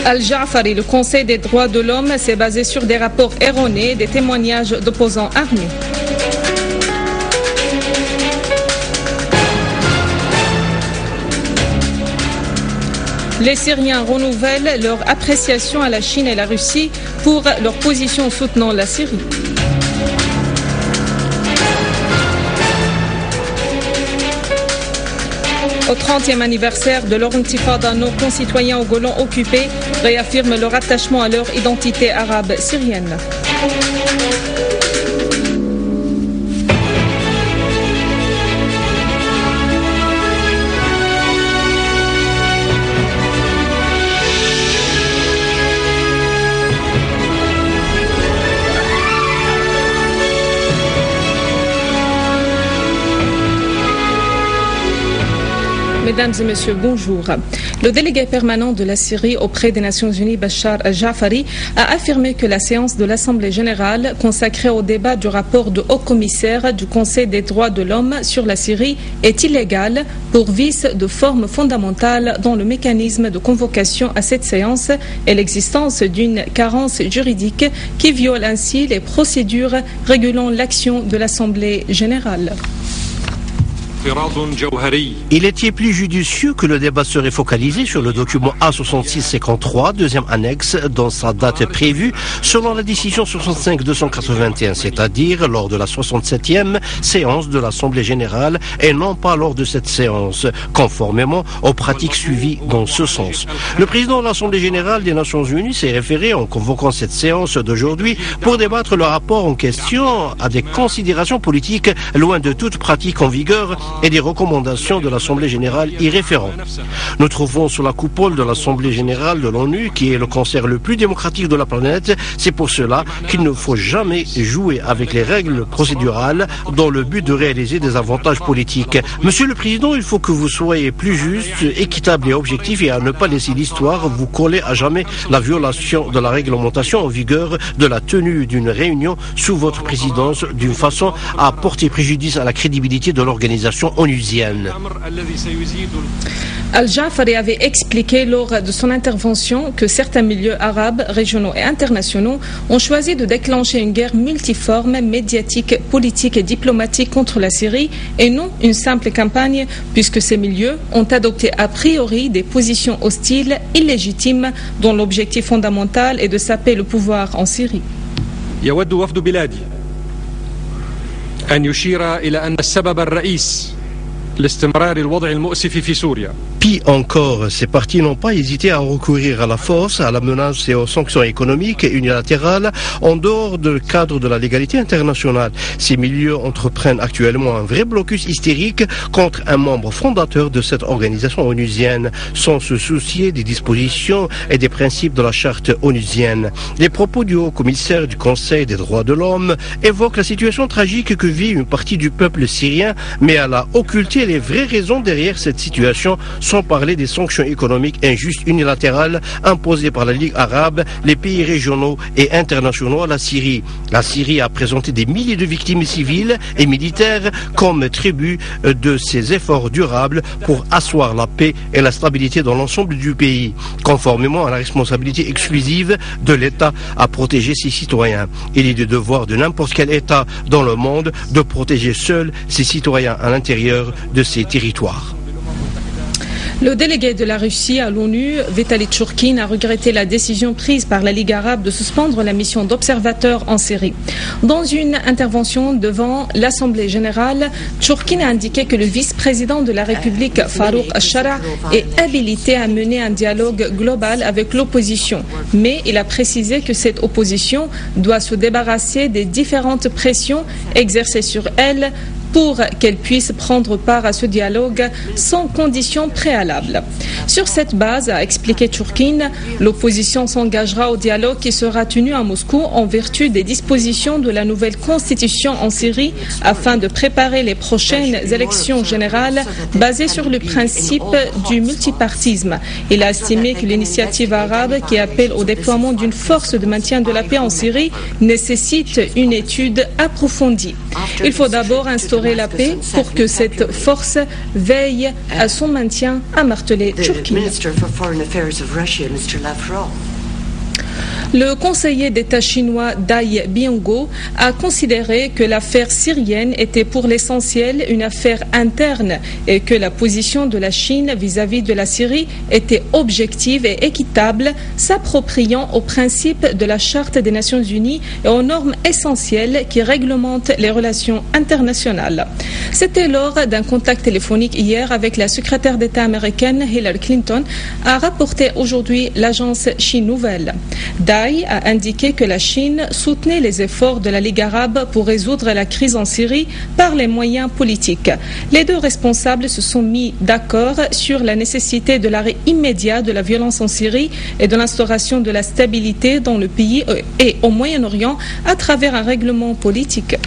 Al-Ja'fari, le Conseil des droits de l'homme, s'est basé sur des rapports erronés et des témoignages d'opposants armés. Les Syriens renouvellent leur appréciation à la Chine et la Russie pour leur position soutenant la Syrie. Au 30e anniversaire de leur intifada, nos concitoyens au Golan occupés réaffirment leur attachement à leur identité arabe syrienne. Mesdames et messieurs, bonjour. Le délégué permanent de la Syrie auprès des Nations Unies, Bachar al-Ja'fari, a affirmé que la séance de l'Assemblée générale consacrée au débat du rapport de haut-commissaire du Conseil des droits de l'homme sur la Syrie est illégale pour vice de forme fondamentale dans le mécanisme de convocation à cette séance et l'existence d'une carence juridique qui viole ainsi les procédures régulant l'action de l'Assemblée générale. Il était plus judicieux que le débat serait focalisé sur le document A6653, deuxième annexe, dans sa date prévue, selon la décision 65-281, c'est-à-dire lors de la 67e séance de l'Assemblée générale et non pas lors de cette séance, conformément aux pratiques suivies dans ce sens. Le président de l'Assemblée générale des Nations unies s'est référé en convoquant cette séance d'aujourd'hui pour débattre le rapport en question à des considérations politiques loin de toute pratique en vigueur et des recommandations de l'Assemblée générale y référant. Nous trouvons sous la coupole de l'Assemblée générale de l'ONU, qui est le conseil le plus démocratique de la planète. C'est pour cela qu'il ne faut jamais jouer avec les règles procédurales dans le but de réaliser des avantages politiques. Monsieur le Président, il faut que vous soyez plus juste, équitable et objectif et à ne pas laisser l'histoire vous coller à jamais la violation de la réglementation en vigueur de la tenue d'une réunion sous votre présidence d'une façon à porter préjudice à la crédibilité de l'organisation onusienne. Al-Ja'fari avait expliqué lors de son intervention que certains milieux arabes, régionaux et internationaux ont choisi de déclencher une guerre multiforme, médiatique, politique et diplomatique contre la Syrie et non une simple campagne, puisque ces milieux ont adopté a priori des positions hostiles, illégitimes, dont l'objectif fondamental est de saper le pouvoir en Syrie. يود وفد بلادي أن يشير إلى أن السبب الرئيس لاستمرار الوضع المؤسف في سوريا. Pis encore, ces partis n'ont pas hésité à recourir à la force, à la menace et aux sanctions économiques et unilatérales en dehors du cadre de la légalité internationale. Ces milieux entreprennent actuellement un vrai blocus hystérique contre un membre fondateur de cette organisation onusienne, sans se soucier des dispositions et des principes de la charte onusienne. Les propos du haut-commissaire du Conseil des droits de l'homme évoquent la situation tragique que vit une partie du peuple syrien, mais elle a occulté les vraies raisons derrière cette situation, sans parler des sanctions économiques injustes unilatérales imposées par la Ligue arabe, les pays régionaux et internationaux à la Syrie. La Syrie a présenté des milliers de victimes civiles et militaires comme tribut de ses efforts durables pour asseoir la paix et la stabilité dans l'ensemble du pays, conformément à la responsabilité exclusive de l'État à protéger ses citoyens. Il est du devoir de n'importe quel État dans le monde de protéger seul ses citoyens à l'intérieur de ses territoires. Le délégué de la Russie à l'ONU, Vitaly Churkin, a regretté la décision prise par la Ligue arabe de suspendre la mission d'observateur en Syrie. Dans une intervention devant l'Assemblée générale, Churkin a indiqué que le vice-président de la République, Farouk al-Shara, est habilité à mener un dialogue global avec l'opposition. Mais il a précisé que cette opposition doit se débarrasser des différentes pressions exercées sur elle pour qu'elle puisse prendre part à ce dialogue sans conditions préalables. Sur cette base, a expliqué Churkin, l'opposition s'engagera au dialogue qui sera tenu à Moscou en vertu des dispositions de la nouvelle constitution en Syrie afin de préparer les prochaines élections générales basées sur le principe du multipartisme. Il a estimé que l'initiative arabe qui appelle au déploiement d'une force de maintien de la paix en Syrie nécessite une étude approfondie. Il faut d'abord instaurer assurer la paix pour que cette force veille à son maintien, a martelé Churkin. Le conseiller d'État chinois Dai Bianguo a considéré que l'affaire syrienne était pour l'essentiel une affaire interne et que la position de la Chine vis-à-vis de la Syrie était objective et équitable, s'appropriant aux principes de la Charte des Nations Unies et aux normes essentielles qui réglementent les relations internationales. C'était lors d'un contact téléphonique hier avec la secrétaire d'État américaine Hillary Clinton, a rapporté aujourd'hui l'agence Chine Nouvelle. Dai a indiqué que la Chine soutenait les efforts de la Ligue arabe pour résoudre la crise en Syrie par les moyens politiques. Les deux responsables se sont mis d'accord sur la nécessité de l'arrêt immédiat de la violence en Syrie et de l'instauration de la stabilité dans le pays et au Moyen-Orient à travers un règlement politique.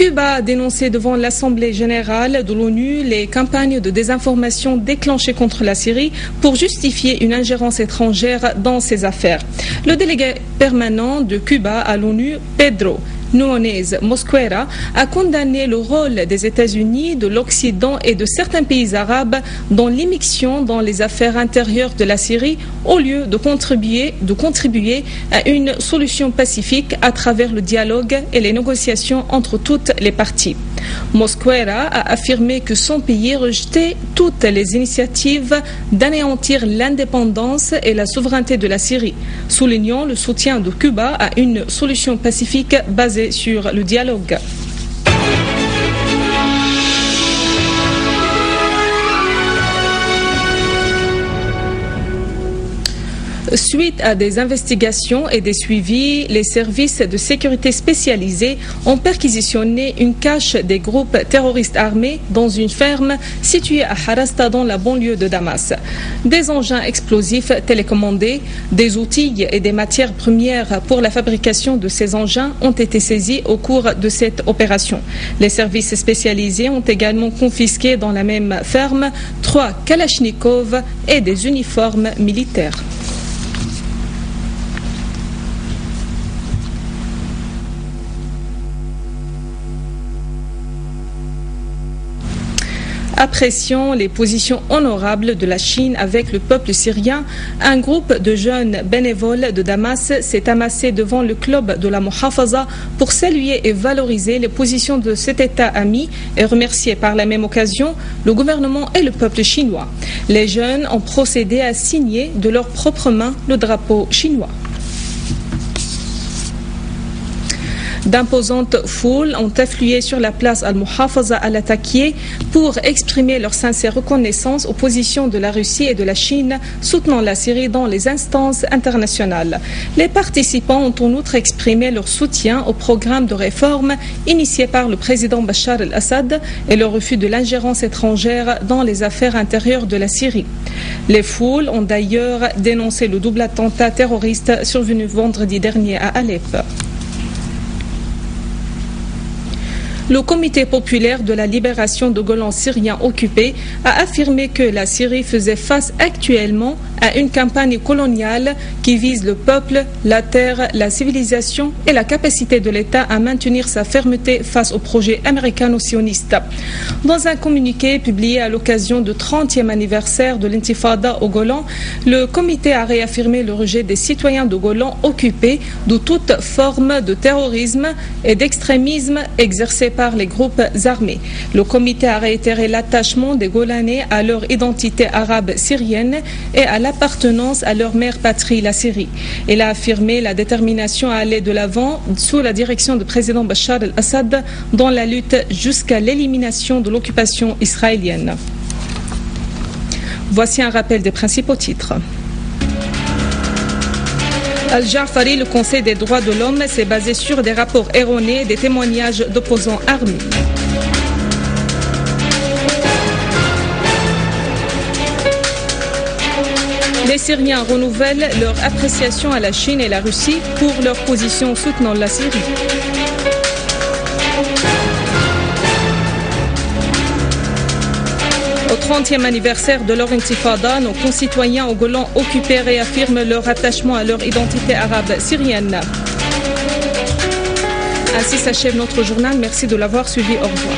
Cuba a dénoncé devant l'Assemblée générale de l'ONU les campagnes de désinformation déclenchées contre la Syrie pour justifier une ingérence étrangère dans ses affaires. Le délégué permanent de Cuba à l'ONU, Pedro Nunes Mosquera, a condamné le rôle des États-Unis, de l'Occident et de certains pays arabes dans l'immixtion dans les affaires intérieures de la Syrie au lieu de contribuer à une solution pacifique à travers le dialogue et les négociations entre toutes les parties. Mosquera a affirmé que son pays rejetait toutes les initiatives d'anéantir l'indépendance et la souveraineté de la Syrie, soulignant le soutien de Cuba à une solution pacifique basée sur le dialogue. Suite à des investigations et des suivis, les services de sécurité spécialisés ont perquisitionné une cache des groupes terroristes armés dans une ferme située à Harasta dans la banlieue de Damas. Des engins explosifs télécommandés, des outils et des matières premières pour la fabrication de ces engins ont été saisis au cours de cette opération. Les services spécialisés ont également confisqué dans la même ferme 3 Kalachnikov et des uniformes militaires. Appréciant les positions honorables de la Chine avec le peuple syrien, un groupe de jeunes bénévoles de Damas s'est amassé devant le club de la Muhafaza pour saluer et valoriser les positions de cet État ami et remercier par la même occasion le gouvernement et le peuple chinois. Les jeunes ont procédé à signer de leurs propres mains le drapeau chinois. D'imposantes foules ont afflué sur la place Al-Muhafaza al-Atakieh pour exprimer leur sincère reconnaissance aux positions de la Russie et de la Chine soutenant la Syrie dans les instances internationales. Les participants ont en outre exprimé leur soutien au programme de réforme initié par le président Bachar el-Assad et le refus de l'ingérence étrangère dans les affaires intérieures de la Syrie. Les foules ont d'ailleurs dénoncé le double attentat terroriste survenu vendredi dernier à Alep. Le Comité populaire de la libération de Golan syrien occupé a affirmé que la Syrie faisait face actuellement à une campagne coloniale qui vise le peuple, la terre, la civilisation et la capacité de l'État à maintenir sa fermeté face au projet américano-sioniste. Dans un communiqué publié à l'occasion du 30e anniversaire de l'intifada au Golan, le comité a réaffirmé le rejet des citoyens de Golan occupés de toute forme de terrorisme et d'extrémisme exercé par les groupes armés. Le comité a réitéré l'attachement des Golanais à leur identité arabe syrienne et à l'appartenance à leur mère patrie, la Syrie. Il a affirmé la détermination à aller de l'avant sous la direction du président Bachar el-Assad dans la lutte jusqu'à l'élimination de l'occupation israélienne. Voici un rappel des principaux titres. Al-Ja'fari, le Conseil des droits de l'homme, s'est basé sur des rapports erronés et des témoignages d'opposants armés. Les Syriens renouvellent leur appréciation à la Chine et la Russie pour leur position soutenant la Syrie. Au 30e anniversaire de leur intifada, nos concitoyens au Golan occupés réaffirment leur attachement à leur identité arabe syrienne. Ainsi s'achève notre journal. Merci de l'avoir suivi. Au revoir.